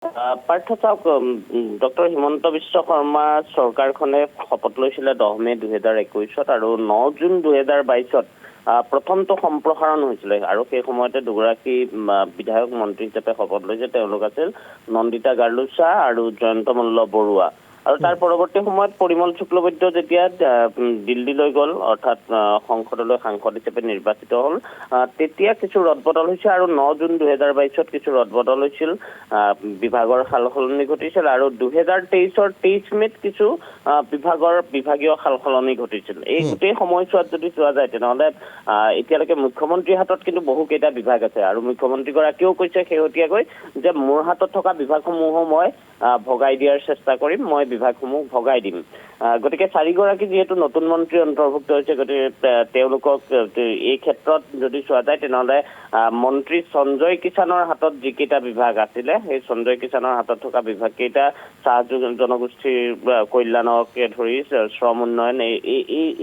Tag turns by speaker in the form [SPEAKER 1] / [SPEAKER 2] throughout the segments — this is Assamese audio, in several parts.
[SPEAKER 1] পাৰ্থ চাওক, ডক্টৰ হিমন্ত বিশ্ব শৰ্মা চৰকাৰখনে শপত লৈছিলে 10 মে 2021 আৰু 9 জুন 2022 প্ৰথমটো সম্প্ৰসাৰণ হৈছিলে আৰু সেই সময়তে দুগৰাকী বিধায়ক মন্ত্ৰী হিচাপে শপত লৈছে। তেওঁলোক আছিল নন্দিতা গাৰ্লুচা আৰু জয়ন্ত মল্ল বৰুৱা। আৰু তাৰ পৰৱৰ্তী সময়ত পৰিমল শুক্লবৈদ্য যেতিয়া দিল্লীলৈ গ'ল, অৰ্থাৎ সংসদলৈ সাংসদ হিচাপে নিৰ্বাচিত হ'ল, তেতিয়া কিছু ৰদবদল হৈছে আৰু 9 জুন 2022 কিছু ৰদবদল হৈছিল, বিভাগৰ সালসলনি ঘটিছিল আৰু 2023-ৰ 23 মেত কিছু বিভাগীয় সালসলনি ঘটিছিল। এই গোটেই সময়ছোৱাত যদি চোৱা যায় তেনেহ'লে এতিয়ালৈকে মুখ্যমন্ত্ৰীৰ হাতত কিন্তু বহুকেইটা বিভাগ আছে আৰু মুখ্যমন্ত্ৰীগৰাকীয়েও কৈছে শেহতীয়াকৈ যে মোৰ হাতত থকা বিভাগসমূহো মই ভগাই দিয়াৰ চেষ্টা কৰিম, মই বিভাগসমূহ ভগাই দিম। গতিকে 4গৰাকী যিহেতু নতুন মন্ত্ৰী অন্তৰ্ভুক্ত হৈছে, গতিকে তেওঁলোকক এই ক্ষেত্ৰত যদি চোৱা যায় তেনেহ'লে মন্ত্ৰী সঞ্জয় কিষাণৰ হাতত যিকেইটা বিভাগ আছিলে, সেই সঞ্জয় কিষাণৰ হাতত থকা বিভাগকেইটা চাহ জনগোষ্ঠীৰ কল্যাণকে ধৰি শ্ৰম উন্নয়ন,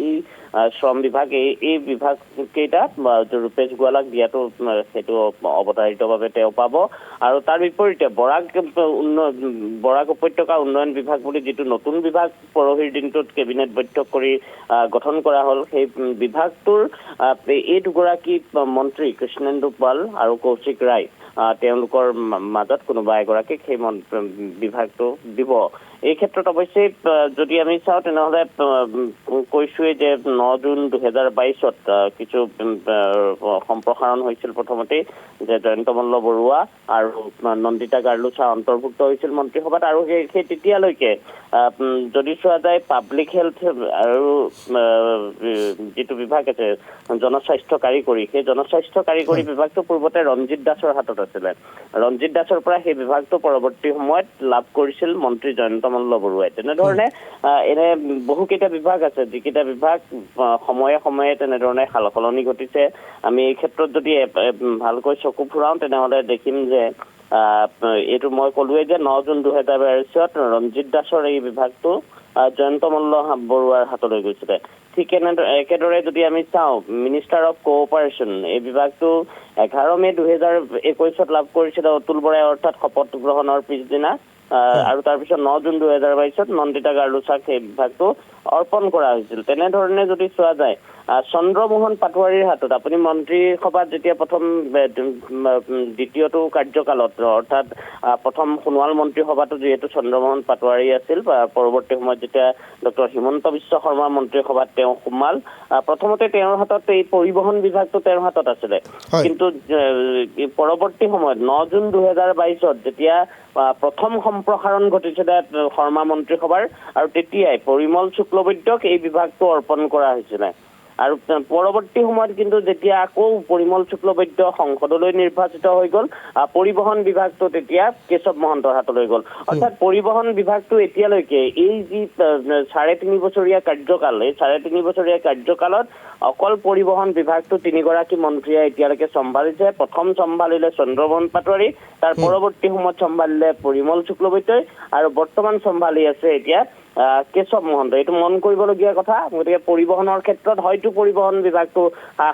[SPEAKER 1] এই শ্ৰম বিভাগ, এই বিভাগ কেইটা ৰূপেশ গোৱালাক দিয়াটো সেইটো অৱতাৰিতভাৱে তেওঁ পাব। আৰু তাৰ বিপৰীতে বৰাক উপত্যকা উন্নয়ন বিভাগ বুলি যিটো নতুন বিভাগ পৰহিৰ দিনটোত কেবিনেট বৈঠক কৰি গঠন কৰা হ'ল, সেই বিভাগটোৰ এই দুগৰাকী মন্ত্ৰী কৃষ্ণেন্দু পাল আৰু কৌশিক ৰায়, তেওঁলোকৰ মাজত কোনোবা এগৰাকীক সেই বিভাগটো দিব। এই ক্ষেত্ৰত অৱশ্যে যদি আমি চাওঁ তেনেহ'লে কৈছোৱেই যে 9 জুন 2022 কিছু সম্প্ৰসাৰণ হৈছিল। প্ৰথমতেই যে জয়ন্ত মল্ল বৰুৱা আৰু নন্দিতা গাৰ্লুচা অন্তৰ্ভুক্ত হৈছিল মন্ত্ৰীসভাত আৰু সেই তেতিয়ালৈকে যদি চোৱা যায় পাব্লিক হেল্থ আৰু যিটো বিভাগ আছে জনস্বাস্থ্য কাৰিকৰী, সেই জনস্বাস্থ্য কাৰিকৰী বিভাগটো পূৰ্বতে ৰঞ্জিত দাসৰ হাতত আছিলে। ৰঞ্জিত দাসৰ পৰা সেই বিভাগটো পৰৱৰ্তী সময়ত লাভ কৰিছিল মন্ত্ৰী জয়ন্ত মল্ল বৰুৱাই। তেনেধৰণে এনে বহুকেইটা বিভাগ আছে, যিকেইটা বিভাগ সময়ে সময়ে তেনেধৰণে সালসলনি ঘটিছে। আমি এই ক্ষেত্ৰত যদি ভালকৈ চকু ফুৰাওঁ তেনেহ'লে দেখিম যে এইটো মই ক'লোৱেই যে 9 জুন 2022 ৰঞ্জিত দাসৰ এই বিভাগটো জয়ন্ত মল্ল বৰুৱাৰ হাতলৈ গৈছিলে। ঠিক একেদৰে যদি আমি চাওঁ মিনিষ্টাৰ অফ কোঅপাৰেশ্যন, এই বিভাগটো 11 মে 2021 লাভ কৰিছিলে অতুল বৰাই, অৰ্থাৎ শপত গ্ৰহণৰ পিছদিনা। আৰু তাৰপিছত 9 জুন 2022 নন্দিতা গাৰ্লুচাক সেই বিভাগটো অৰ্পণ কৰা হৈছিল। তেনেধৰণে যদি চোৱা যায় চন্দ্ৰমোহন পাটোৱাৰীৰ হাতত, আপুনি মন্ত্ৰীসভাত যেতিয়া প্ৰথম দ্বিতীয়টো কাৰ্যকালত, অৰ্থাৎ প্ৰথম সোণোৱাল মন্ত্ৰীসভাতো যিহেতু চন্দ্ৰমোহন পাটোৱাৰী আছিল, পৰৱৰ্তী সময়ত যেতিয়া ডক্টৰ হিমন্ত বিশ্ব শৰ্মা মন্ত্ৰীসভাত তেওঁ সোমাল, প্ৰথমতে তেওঁৰ হাতত এই পৰিবহণ বিভাগটো তেওঁৰ হাতত আছিলে। কিন্তু পৰৱৰ্তী সময়ত 9 জুন 2022 যেতিয়া প্ৰথম সম্প্ৰসাৰণ ঘটিছিলে শৰ্মা মন্ত্ৰীসভাৰ, আৰু তেতিয়াই পৰিমল শুক্লবৈদ্যক এই বিভাগটো অৰ্পণ কৰা হৈছিলে। আৰু পৰৱৰ্তী সময়ত কিন্তু যেতিয়া আকৌ পৰিমল শুক্লবৈদ্য সংসদলৈ নিৰ্বাচিত হৈ গ'ল, পৰিবহণ বিভাগটো তেতিয়া কেশৱ মহন্তৰ হাতলৈ গ'ল। অৰ্থাৎ পৰিবহণ বিভাগটো এতিয়ালৈকে এই যি 3.5 বছৰীয়া কাৰ্যকাল, এই 3.5 বছৰীয়া কাৰ্যকালত অকল পৰিবহণ বিভাগটো 3গৰাকী মন্ত্ৰীয়ে এতিয়ালৈকে চম্ভালিছে। প্ৰথম চম্ভালিলে চন্দ্ৰমোহন পাটোৱাৰী, তাৰ পৰৱৰ্তী সময়ত চম্ভালিলে পৰিমল শুক্লবৈদ্যই, আৰু বৰ্তমান চম্ভালি আছে এতিয়া কেশৱ মহন্ত। এইটো মন কৰিবলগীয়া কথা। গতিকে পৰিবহণৰ ক্ষেত্ৰত হয়তো পৰিবহণ বিভাগটো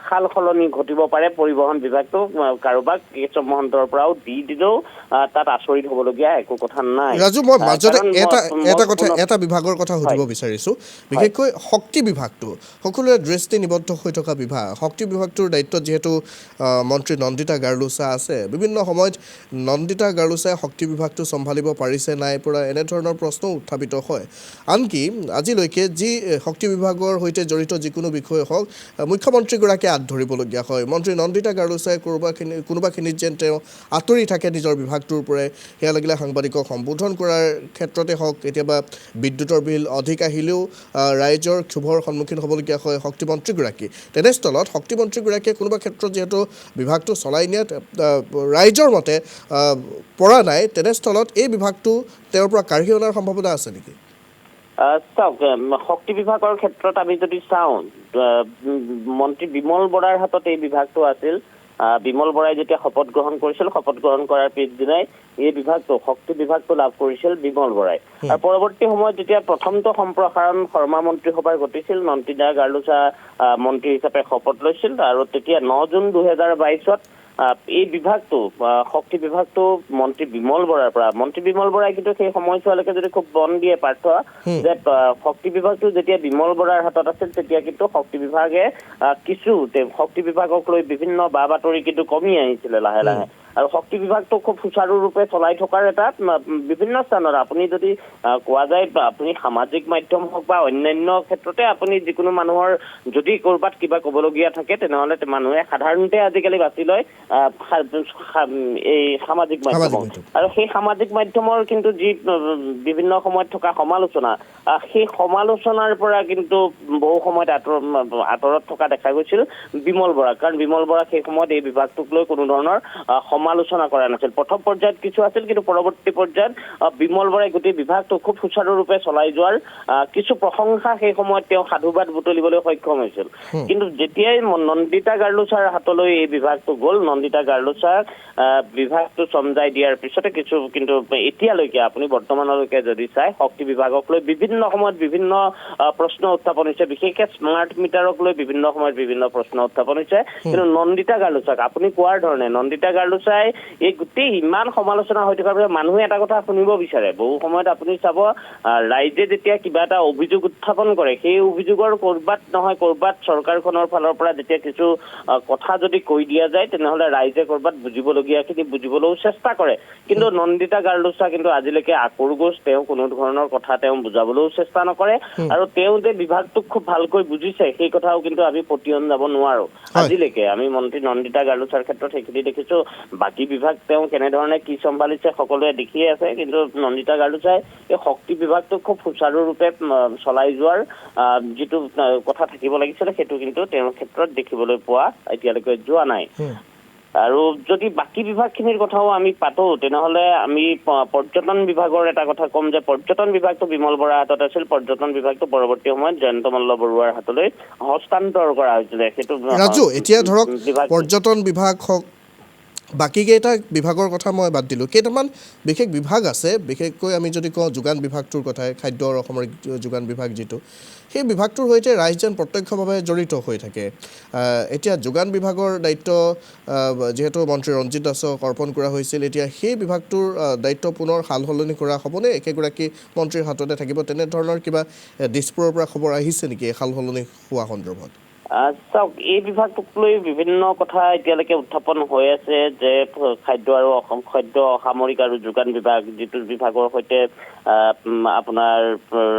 [SPEAKER 1] সাল সলনি ঘটিব পাৰে, পৰিবহণ বিভাগটো কাৰোবাক কেশৱ মহন্তৰ পৰাও দি দিলেও তাত আচৰিত হ'বলগীয়া একো কথা নাই।
[SPEAKER 2] ৰাজু, মই মাজতে এটা বিভাগৰ কথা সুধিব বিচাৰিছোঁ, বিশেষকৈ শক্তি বিভাগটো সকলোৰে দৃষ্টি নিবদ্ধ হৈ থকা বিভাগ। শক্তি বিভাগটোৰ দায়িত্বত যিহেতু মন্ত্ৰী নন্দিতা গাৰ্লুচা আছে, বিভিন্ন সময়ত নন্দিতা গাৰ্লুচাই শক্তি বিভাগটো চম্ভালিব পাৰিছে নাই পৰা এনেধৰণৰ প্ৰশ্ন উত্থাপিত হয়। আনকি আজিলৈকে যি শক্তি বিভাগৰ সৈতে জড়িত যিকোনো বিষয় হওক, মুখ্যমন্ত্ৰীগৰাকীয়ে হাত ধৰিবলগীয়া হয়। মন্ত্ৰী নন্দিতা গাৰ্লুচাই কোনোবাখিনিত যেন তেওঁ আঁতৰি থাকে নিজৰ বিভাগটোৰ পৰাই, সেয়া লাগিলে সাংবাদিকক সম্বোধন কৰাৰ ক্ষেত্ৰতে হওক, কেতিয়াবা বিদ্যুতৰ বিল অধিক আহিলেও ৰাইজৰ ক্ষোভৰ সন্মুখীন হ'বলগীয়া হয় শক্তিমন্ত্ৰীগৰাকী। তেনেস্থলত শক্তিমন্ত্ৰীগৰাকীয়ে কোনোবা ক্ষেত্ৰত যিহেতু বিভাগটো চলাই নিয়াত ৰাইজৰ মতে পৰা নাই, তেনেস্থলত এই বিভাগটো তেওঁৰ পৰা কাঢ়ি অনাৰ সম্ভাৱনা আছে নেকি?
[SPEAKER 1] চাওক, শক্তি বিভাগৰ ক্ষেত্ৰত আমি যদি চাওঁ, মন্ত্ৰী বিমল বৰাৰ হাতত এই বিভাগটো আছিল। বিমল বৰাই যেতিয়া শপত গ্ৰহণ কৰিছিল, শপত গ্ৰহণ কৰাৰ পিছদিনাই এই বিভাগটো, শক্তি বিভাগটো লাভ কৰিছিল বিমল বৰাই। আৰু পৰৱৰ্তী সময়ত যেতিয়া প্ৰথমটো সম্প্ৰসাৰণ শৰ্মা মন্ত্ৰীসভাৰ ঘটিছিল, নন্দিতা গাৰ্লুচা মন্ত্ৰী হিচাপে শপত লৈছিল, আৰু তেতিয়া 9 জুন 2022 এই বিভাগটো শক্তি বিভাগটো মন্ত্ৰী বিমল বৰাৰ পৰা মন্ত্ৰী বিমল বৰাই কিন্তু সেই সময়ছোৱালৈকে যদি খুব বন দিয়ে পাৰ্থ যে শক্তি বিভাগটো যেতিয়া বিমল বৰাৰ হাতত আছিল তেতিয়া কিন্তু শক্তি বিভাগে কিছু শক্তি বিভাগক লৈ বিভিন্ন বা বাতৰি কিন্তু কমি আহিছিলে লাহে লাহে আৰু শক্তি বিভাগটো খুব সুচাৰুৰূপে চলাই থকাৰ এটা বিভিন্ন স্থানত আপুনি যদি কোৱা যায় আপুনি সামাজিক মাধ্যম হওক বা অন্যান্য ক্ষেত্ৰতে আপুনি যিকোনো মানুহৰ যদি ক'ৰবাত কিবা ক'বলগীয়া থাকে তেনেহ'লে মানুহে সাধাৰণতে আজিকালি বাছি লয় এই সামাজিক মাধ্যম আৰু সেই সামাজিক মাধ্যমৰ কিন্তু যি বিভিন্ন সময়ত থকা সমালোচনা সেই সমালোচনাৰ পৰা কিন্তু বহু সময়ত আঁতৰত থকা দেখা গৈছিল বিমল বৰা কাৰণ বিমল বৰা সেই সময়ত এই বিভাগটোক লৈ কোনো ধৰণৰ সমালোচনা কৰা নাছিল প্ৰথম পৰ্যায়ত কিছু আছিল কিন্তু পৰৱৰ্তী পৰ্যায়ত বিমল বৰাই গোটেই বিভাগটো খুব সুচাৰুৰূপে চলাই যোৱাৰ কিছু প্ৰশংসা সেই সময়ত তেওঁ সাধুবাদ বুটলিবলৈ সক্ষম হৈছিল কিন্তু যেতিয়াই নন্দিতা গাৰ্লুচাৰ হাতলৈ এই বিভাগটো গ'ল নন্দিতা গাৰ্লুচাক বিভাগটো চমজাই দিয়াৰ পিছতে কিছু কিন্তু এতিয়ালৈকে আপুনি বৰ্তমানলৈকে যদি চাই শক্তি বিভাগক লৈ বিভিন্ন সময়ত বিভিন্ন প্ৰশ্ন উত্থাপন হৈছে বিশেষকৈ স্মাৰ্ট মিটাৰক লৈ বিভিন্ন সময়ত বিভিন্ন প্ৰশ্ন উত্থাপন হৈছে কিন্তু নন্দিতা গাৰ্লুচাক আপুনি কোৱাৰ ধৰণে নন্দিতা গাৰ্লুচাই এই গোটেই ইমান সমালোচনা হৈ থকাৰ বাবে মানুহে এটা কথা শুনিব বিচাৰে বহু সময়ত আপুনি চাব ৰাইজে যেতিয়া কিবা এটা অভিযোগ উত্থাপন কৰে সেই অভিযোগৰ ক'ৰবাত নহয় ক'ৰবাত চৰকাৰখনৰ ফালৰ পৰা যেতিয়া কিছু কথা যদি কৈ দিয়া যায় তেনেহ'লে ৰাইজে ক'ৰবাত বুজিবলগীয়াখিনি বুজিবলৈও চেষ্টা কৰে কিন্তু নন্দিতা গাৰ্লুচা কিন্তু আজিলৈকে আকোৰগোজ তেওঁ কোনো ধৰণৰ কথা তেওঁ বুজাবলৈও চেষ্টা নকৰে আৰু তেওঁ যে বিভাগটোক খুব ভালকৈ বুজিছে সেই কথাও কিন্তু আমি পতিয়ন যাব নোৱাৰো আজিলৈকে আমি মন্ত্ৰী নন্দিতা গাৰ্লুচাৰ ক্ষেত্ৰত সেইখিনি দেখিছো বাকী বিভাগ তেওঁ কেনেধৰণে কি চম্ভালিছে সকলোৱে দেখিয়ে আছে কিন্তু নন্দিতা গাৰ্লুচাই এই শক্তি বিভাগটোক খুব সুচাৰুৰূপে চলাই যোৱাৰ যিটো কথা থাকিব লাগিছিলে সেইটো কিন্তু তেওঁৰ ক্ষেত্ৰত দেখিবলৈ পোৱা এতিয়ালৈকে যোৱা নাই আৰু যদি বাকী বিভাগখিনিৰ কথাও আমি পাতো তেনেহ'লে আমি পৰ্যটন বিভাগৰ এটা কথা ক'ম যে পৰ্যটন বিভাগটো বিমল বৰাৰ হাতত আছিল পৰ্যটন বিভাগটো পৰৱৰ্তী সময়ত জয়ন্ত মল্ল বৰুৱাৰ হাতলৈ হস্তান্তৰ কৰা হৈছিলে সেইটো
[SPEAKER 2] ৰাজু এতিয়া ধৰক পৰ্যটন বিভাগ হওক বাকীকেইটা বিভাগৰ কথা মই বাদ দিলোঁ কেইটামান বিশেষ বিভাগ আছে বিশেষকৈ আমি যদি কওঁ যোগান বিভাগটোৰ কথাই খাদ্য আৰু অসামৰিক যোগান বিভাগ যিটো সেই বিভাগটোৰ সৈতে ৰাইজ যেন প্ৰত্যক্ষভাৱে জড়িত হৈ থাকে এতিয়া যোগান বিভাগৰ দায়িত্ব যিহেতু মন্ত্ৰী ৰঞ্জিত দাসক অৰ্পণ কৰা হৈছিল এতিয়া সেই বিভাগটোৰ দায়িত্ব পুনৰ সাল সলনি কৰা হ'বনে একেগৰাকী মন্ত্ৰীৰ হাততে থাকিব তেনেধৰণৰ কিবা দিছপুৰৰ পৰা খবৰ আহিছে নেকি সাল সলনি হোৱা সন্দৰ্ভত
[SPEAKER 1] চাওক এই বিভাগটোক লৈ বিভিন্ন কথা এতিয়ালৈকে উত্থাপন হৈ আছে যে খাদ্য আৰু খাদ্য অসামৰিক আৰু যোগান বিভাগ যিটো বিভাগৰ সৈতে আপোনাৰ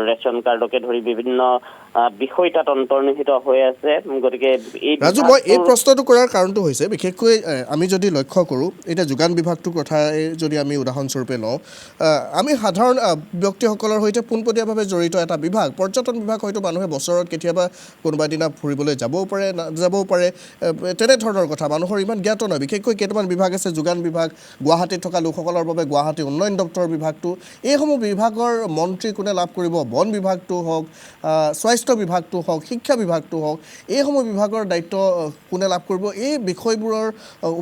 [SPEAKER 1] ৰেচন কাৰ্ডকে ধৰি বিভিন্ন বিষয় তাত অন্তৰ্নিহিত হৈ আছে গতিকে
[SPEAKER 2] ৰাজু মই এই প্ৰশ্নটো কৰাৰ কাৰণটো হৈছে বিশেষকৈ আমি যদি লক্ষ্য কৰোঁ এতিয়া যোগান বিভাগটোৰ কথাই যদি আমি উদাহৰণস্বৰূপে লওঁ আমি সাধাৰণ ব্যক্তিসকলৰ সৈতে পোনপটীয়াভাৱে জড়িত এটা বিভাগ পৰ্যটন বিভাগ হয়তো মানুহে বছৰত কেতিয়াবা কোনোবা দিনা ফুৰিবলৈ যাবও পাৰে নাযাবও পাৰে তেনেধৰণৰ কথা মানুহৰ ইমান জ্ঞাত নহয় বিশেষকৈ কেইটামান বিভাগ আছে যোগান বিভাগ গুৱাহাটীত থকা লোকসকলৰ বাবে গুৱাহাটী উন্নয়ন দপ্তৰ বিভাগটো এইসমূহ বিভাগৰ মন্ত্ৰী কোনে লাভ কৰিব বন বিভাগটো হওক স্বাস্থ্য বিভাগটো হওক শিক্ষা বিভাগটো হওক এইসমূহ বিভাগৰ দায়িত্ব কোনে লাভ কৰিব এই বিষয়বোৰৰ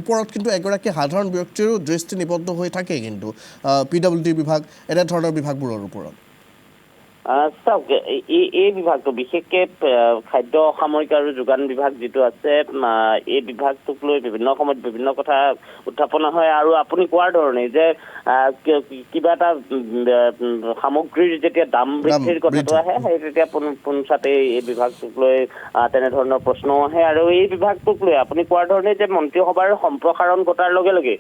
[SPEAKER 2] ওপৰত কিন্তু এগৰাকী সাধাৰণ ব্যক্তিৰো দৃষ্টি নিবদ্ধ হৈ থাকে কিন্তু PWD বিভাগ এনেধৰণৰ বিভাগবোৰৰ ওপৰত
[SPEAKER 1] চাওক এই বিভাগটো বিশেষকৈ খাদ্য অসামৰিক আৰু যোগান বিভাগ যিটো আছে এই বিভাগটোক লৈ বিভিন্ন সময়ত বিভিন্ন কথা উত্থাপন হয় আৰু আপুনি কোৱাৰ ধৰণে যে কিবা এটা সামগ্ৰীৰ যেতিয়া দাম বৃদ্ধিৰ কথাটো আহে সেই তেতিয়া পোনচাতে এই বিভাগটোক লৈ তেনেধৰণৰ প্ৰশ্নও আহে আৰু এই বিভাগটোক লৈ আপুনি কোৱাৰ ধৰণে যে মন্ত্ৰীসভাৰ সম্প্ৰসাৰণ ঘটাৰ লগে লগে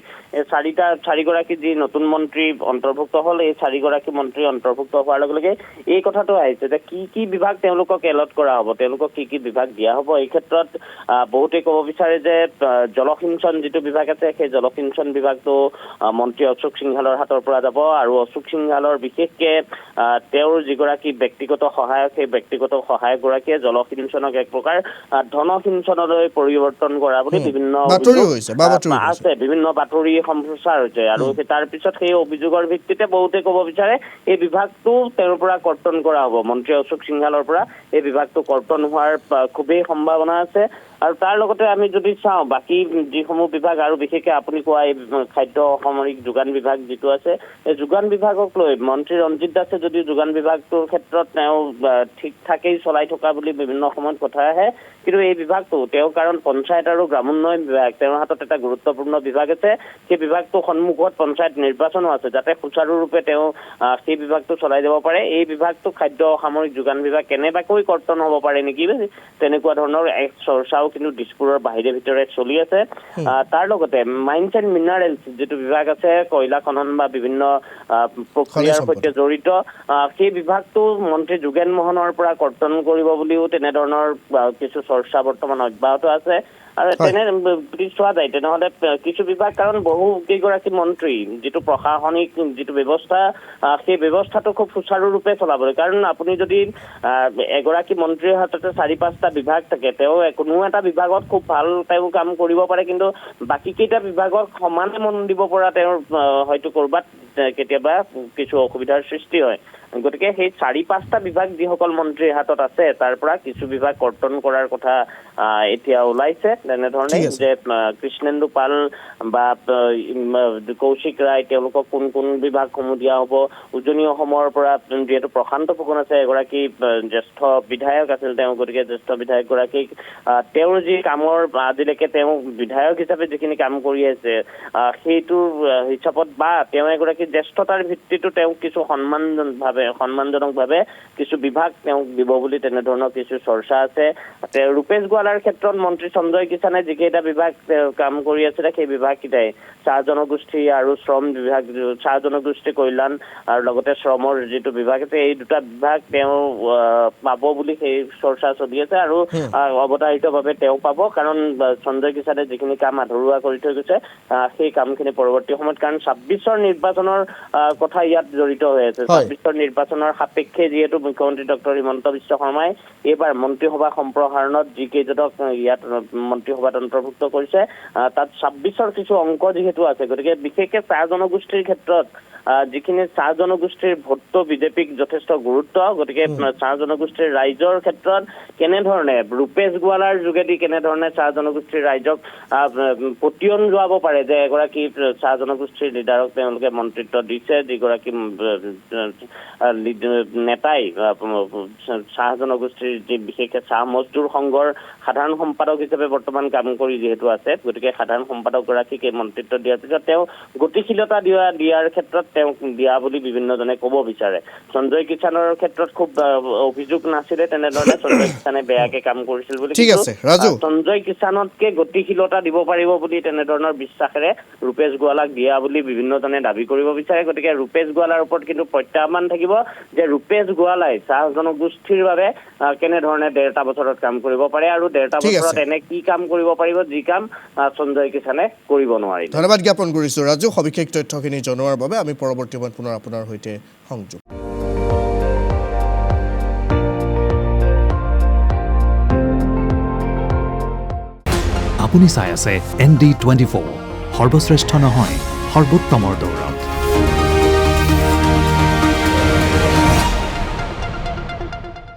[SPEAKER 1] চাৰিগৰাকী যি নতুন মন্ত্ৰী অন্তৰ্ভুক্ত হ'ল এই চাৰিগৰাকী মন্ত্ৰী অন্তৰ্ভুক্ত হোৱাৰ লগে লগে এই কথাটো আহিছে যে কি বিভাগ তেওঁলোকক এলট কৰা হ'ব তেওঁলোকক কি বিভাগ দিয়া হ'ব এই ক্ষেত্ৰত বহুতে ক'ব বিচাৰে যে জলসিঞ্চন যিটো বিভাগ আছে সেই জলসিঞ্চন বিভাগটো মন্ত্ৰী অশোক সিংহালৰ হাতৰ পৰা যাব আৰু অশোক সিংহালৰ বিশেষকৈ তেওঁৰ যিগৰাকী ব্যক্তিগত সহায়ক সেই ব্যক্তিগত সহায়কগৰাকীয়ে জলসিঞ্চনক এক প্ৰকাৰ ধনসিঞ্চনলৈ পৰিৱৰ্তন কৰা বুলি বিভিন্ন আছে বিভিন্ন বাতৰি সম্প্ৰচাৰ হৈছে আৰু তাৰ পিছত সেই অভিযোগৰ ভিত্তিতে বহুতে ক'ব বিচাৰে এই বিভাগটো তেওঁৰ পৰা কৰ্তন কৰা হ'ব মন্ত্ৰী অশোক সিংহালৰ পৰা এই বিভাগটো কৰ্তন হোৱাৰ খুবেই সম্ভাৱনা আছে আৰু তাৰ লগতে আমি যদি চাওঁ বাকী যিসমূহ বিভাগ আৰু বিশেষকৈ আপুনি কোৱা এই খাদ্য অসামৰিক যোগান বিভাগ যিটো আছে এই যোগান বিভাগক লৈ মন্ত্ৰী ৰঞ্জিত দাসে যদি যোগান বিভাগটোৰ ক্ষেত্ৰত তেওঁ ঠিক ঠাকেই চলাই থকা বুলি বিভিন্ন সময়ত কথা আহে, কিন্তু এই বিভাগটো তেওঁ কাৰণ পঞ্চায়ত আৰু গ্ৰামোন্নয়ন বিভাগ তেওঁৰ হাতত এটা গুৰুত্বপূৰ্ণ বিভাগ আছে, সেই বিভাগটো সন্মুখত পঞ্চায়ত নিৰ্বাচনো আছে, যাতে সুচাৰুৰূপে তেওঁ সেই বিভাগটো চলাই যাব পাৰে। এই বিভাগটো খাদ্য অসামৰিক যোগান বিভাগ কেনেবাকৈ কৰ্তন হ'ব পাৰে নেকি, তেনেকুৱা ধৰণৰ এক চৰ্চাও কিন্তু দিছপুৰৰ বাহিৰে ভিতৰে চলি আছে। তাৰ লগতে মাইন্স এণ্ড মিনাৰেলছ যিটো বিভাগ আছে, কয়লা খনন বা বিভিন্ন প্ৰক্ৰিয়াৰ সৈতে জড়িত, সেই বিভাগটো মন্ত্ৰী যোগেন মহনৰ পৰা কৰ্তন কৰিব বুলিও তেনেধৰণৰ কিছু চৰ্চা বৰ্তমান অব্যাহত আছে। আৰু তেনে যদি চোৱা যায় তেনেহ'লে কিছু বিভাগ, কাৰণ বহু কেইগৰাকী মন্ত্ৰী যিটো প্ৰশাসনিক যিটো ব্যৱস্থা সেই ব্যৱস্থাটো খুব সুচাৰুৰূপে চলাবলৈ, কাৰণ আপুনি যদি এগৰাকী মন্ত্ৰীৰ হাততে 4-5টা বিভাগ থাকে, তেওঁ কোনো এটা বিভাগত খুব ভাল তেওঁ কাম কৰিব পাৰে, কিন্তু বাকীকেইটা বিভাগত সমানে মন দিব পৰা তেওঁৰ হয়তো ক'ৰবাত কেতিয়াবা কিছু অসুবিধাৰ সৃষ্টি হয়। গতিকে সেই 4-5টা বিভাগ যিসকল মন্ত্ৰীৰ হাতত আছে তাৰ পৰা কিছু বিভাগ কৰ্তন কৰাৰ কথা এতিয়া ওলাইছে, তেনেধৰণে যে কৃষ্ণেন্দু পাল বা কৌশিক ৰায় তেওঁলোকক কোন কোন বিভাগসমূহ দিয়া হ'ব। উজনি অসমৰ পৰা যিহেতু প্ৰশান্ত ফুকন আছে, এগৰাকী জ্যেষ্ঠ বিধায়ক আছিল তেওঁ, গতিকে জ্যেষ্ঠ বিধায়কগৰাকীক তেওঁৰ যি কামৰ আজিলৈকে তেওঁ বিধায়ক হিচাপে যিখিনি কাম কৰি আছে সেইটোৰ হিচাপত বা তেওঁ এগৰাকী জ্যেষ্ঠতাৰ ভিত্তিতো তেওঁক কিছু সন্মানজনকভাৱে কিছু বিভাগ তেওঁক দিব বুলি তেনেধৰণৰ কিছু চৰ্চা আছে। ৰূপেশ গোৱালাৰ ক্ষেত্ৰত মন্ত্ৰী সঞ্জয় কিষাণে যিকেইটা বিভাগ কাম কৰি আছিলে সেই বিভাগকেইটাই চাহ জনগোষ্ঠী আৰু শ্ৰম বিভাগ, চাহ জনগোষ্ঠী কল্যাণ আৰু লগতে শ্ৰমৰ যিটো বিভাগ আছে, এই দুটা বিভাগ তেওঁ পাব বুলি সেই চৰ্চা চলি আছে। আৰু অৱধাৰিতভাৱে তেওঁ পাব, কাৰণ সঞ্জয় কিষাণে যিখিনি কাম আধৰুৱা কৰি থৈ গৈছে সেই কামখিনি পৰৱৰ্তী সময়ত, কাৰণ 26ৰ নিৰ্বাচনৰ কথা ইয়াত জড়িত হৈ আছে। 26ৰ নিৰ্বাচনৰ সাপেক্ষে যিহেতু মুখ্যমন্ত্ৰী ডক্টৰ হিমন্ত বিশ্ব শৰ্মাই এইবাৰ মন্ত্ৰীসভা সম্প্ৰসাৰণত যিকেইজনক ইয়াত মন্ত্ৰীসভাত অন্তৰ্ভুক্ত কৰিছে তাত 26ৰ কিছু অংক যিহেতু আছে, গতিকে বিশেষকৈ চাহ জনগোষ্ঠীৰ ক্ষেত্ৰত যিখিনি চাহ জনগোষ্ঠীৰ ভোটটো বিজেপিক যথেষ্ট গুৰুত্ব, গতিকে চাহ জনগোষ্ঠীৰ ৰাইজৰ ক্ষেত্ৰত কেনেধৰণে ৰূপেশ গোৱালাৰ যোগেদি কেনেধৰণে চাহ জনগোষ্ঠীৰ ৰাইজক পতিয়ন যোৱাব পাৰে যে এগৰাকী চাহ জনগোষ্ঠীৰ লিডাৰক তেওঁলোকে মন্ত্ৰিত্ব দিছে, যিগৰাকী নেতাই চাহ জনগোষ্ঠীৰ যি বিশেষকৈ চাহ মজদুৰ সংঘৰ সাধাৰণ সম্পাদক হিচাপে বৰ্তমান কাম কৰি যিহেতু আছে, গতিকে সাধাৰণ সম্পাদকগৰাকীক এই মন্ত্ৰিত্ব দিয়াৰ পিছত তেওঁ গতিশীলতা দিয়াৰ ক্ষেত্ৰত তেওঁক দিয়া বুলি বিভিন্নজনে ক'ব বিচাৰে। সঞ্জয় কিষাণৰ ক্ষেত্ৰত খুব অভিযোগ নাছিলে তেনেধৰণে, সঞ্জয় কিষাণে বেয়াকে কাম কৰিছিল বুলি, সঞ্জয় কিষাণতকে গতিশীলতা দিব পাৰিব বুলি তেনেধৰণৰ বিশ্বাসেৰে ৰূপেশ গোৱালাক দিয়া বুলি বিভিন্নজনে দাবী কৰিব বিচাৰে। গতিকে ৰূপেশ গোৱালাৰ ওপৰত কিন্তু প্ৰত্যাহ্বান থাকিব যে ৰূপেশ গোৱালাই চাহ জনগোষ্ঠীৰ বাবে কেনেধৰণে 1.5 বছৰত কাম কৰিব পাৰে আৰু 1.5 বছৰত এনে কি কাম কৰিব পাৰিব যি কাম সঞ্জয় কিষাণে কৰিব নোৱাৰিলে।
[SPEAKER 2] ধন্যবাদ জ্ঞাপন কৰিছোঁ ৰাজু সবিশেষ তথ্যখিনি জনোৱাৰ বাবে। আমি পৰৱৰ্তী সময়ত পুনৰ আপোনাৰ সৈতে সংযোগ।
[SPEAKER 3] আপুনি চাই আছে ND24, সৰ্বশ্ৰেষ্ঠ নহয় সৰ্বোত্তমৰ দৌৰ।